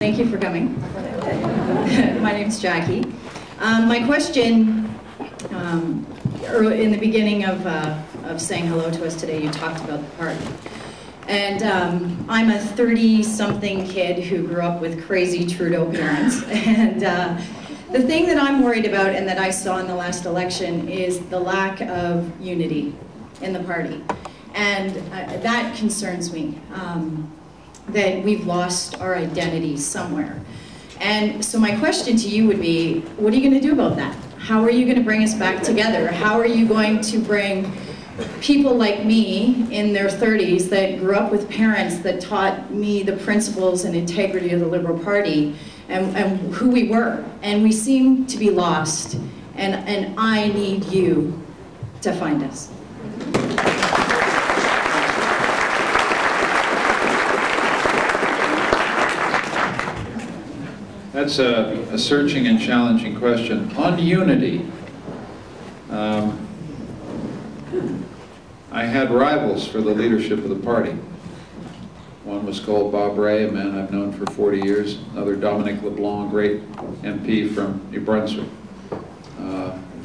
Thank you for coming. My name's Jackie. My question, in the beginning of saying hello to us today, you talked about the party. And I'm a 30-something kid who grew up with crazy Trudeau parents. And the thing that I'm worried about and that I saw in the last election is the lack of unity in the party. And that concerns me. That we've lost our identity somewhere. And so my question to you would be, what are you going to do about that? How are you going to bring us back together? How are you going to bring people like me in their 30s that grew up with parents that taught me the principles and integrity of the Liberal Party and who we were? And we seem to be lost. And I need you to find us. That's a searching and challenging question. On unity, I had rivals for the leadership of the party. One was called Bob Ray, a man I've known for 40 years. Another, Dominic LeBlanc, great MP from New Brunswick.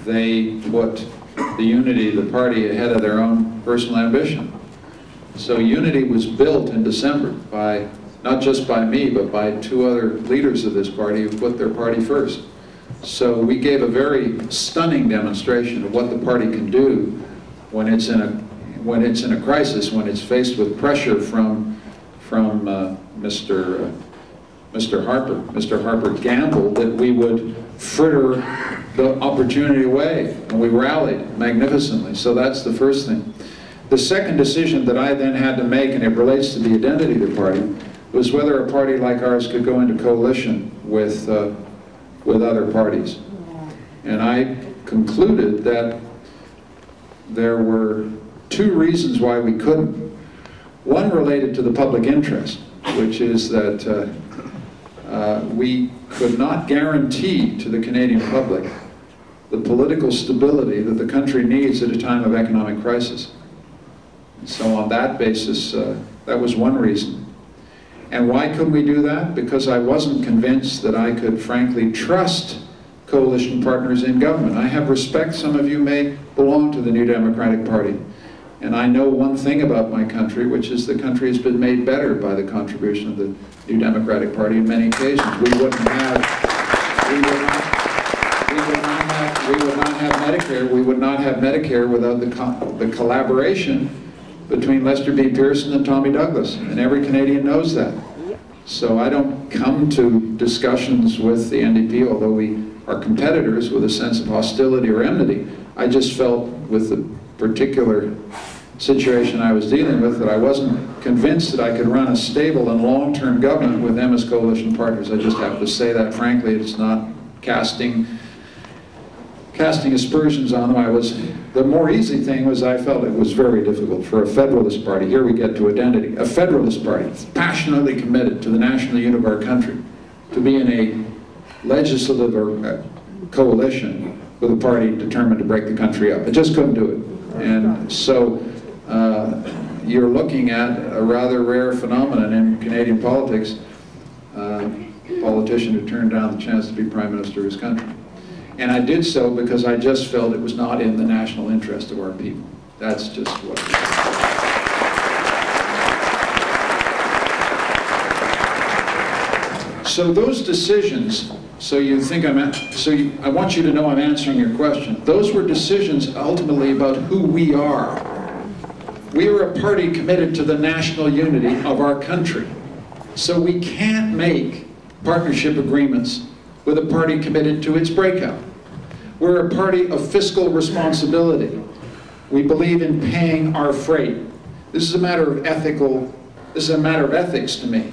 They put the unity of the party ahead of their own personal ambition. So unity was built in December by not just by me, but by two other leaders of this party who put their party first. So we gave a very stunning demonstration of what the party can do when it's in a crisis, when it's faced with pressure from Mr. Harper. Mr. Harper gambled that we would fritter the opportunity away, and we rallied magnificently. So that's the first thing. The second decision that I then had to make, and it relates to the identity of the party, was whether a party like ours could go into coalition with other parties. And I concluded that there were two reasons why we couldn't. One related to the public interest, which is that we could not guarantee to the Canadian public the political stability that the country needs at a time of economic crisis. So on that basis, that was one reason. And why couldn't we do that? Because I wasn't convinced that I could frankly trust coalition partners in government. I have respect. Some of you may belong to the New Democratic Party. And I know one thing about my country, which is the country has been made better by the contribution of the New Democratic Party in many occasions. We would not have Medicare. We would not have Medicare without the collaboration between Lester B. Pearson and Tommy Douglas, and every Canadian knows that. So I don't come to discussions with the NDP, although we are competitors, with a sense of hostility or enmity. I just felt with the particular situation I was dealing with that I wasn't convinced that I could run a stable and long-term government with them as coalition partners. I just have to say that frankly. It's not casting aspersions on them. The more easy thing was I felt it was very difficult for a Federalist Party. Here we get to identity. A Federalist Party, passionately committed to the national unity of our country, to be in a legislative or coalition with a party determined to break the country up. It just couldn't do it. And so you're looking at a rather rare phenomenon in Canadian politics, a politician who turned down the chance to be Prime Minister of his country. And I did so because I just felt it was not in the national interest of our people. That's just what it is. So those decisions, I want you to know I'm answering your question. Those were decisions ultimately about who we are. We are a party committed to the national unity of our country. So we can't make partnership agreements with a party committed to its breakup. We're a party of fiscal responsibility. We believe in paying our freight. This is a matter of ethics to me.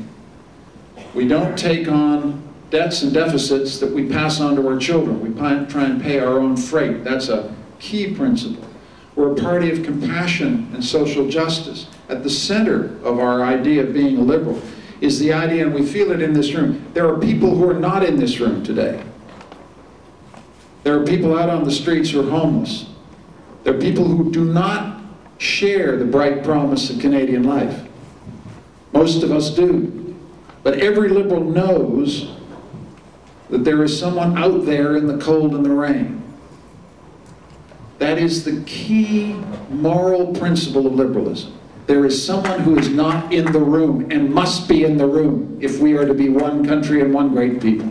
We don't take on debts and deficits that we pass on to our children. We try and pay our own freight. That's a key principle. We're a party of compassion and social justice. At the center of our idea of being a liberal is the idea, and we feel it in this room, there are people who are not in this room today. There are people out on the streets who are homeless. There are people who do not share the bright promise of Canadian life. Most of us do. But every liberal knows that there is someone out there in the cold and the rain. That is the key moral principle of liberalism. There is someone who is not in the room and must be in the room if we are to be one country and one great people.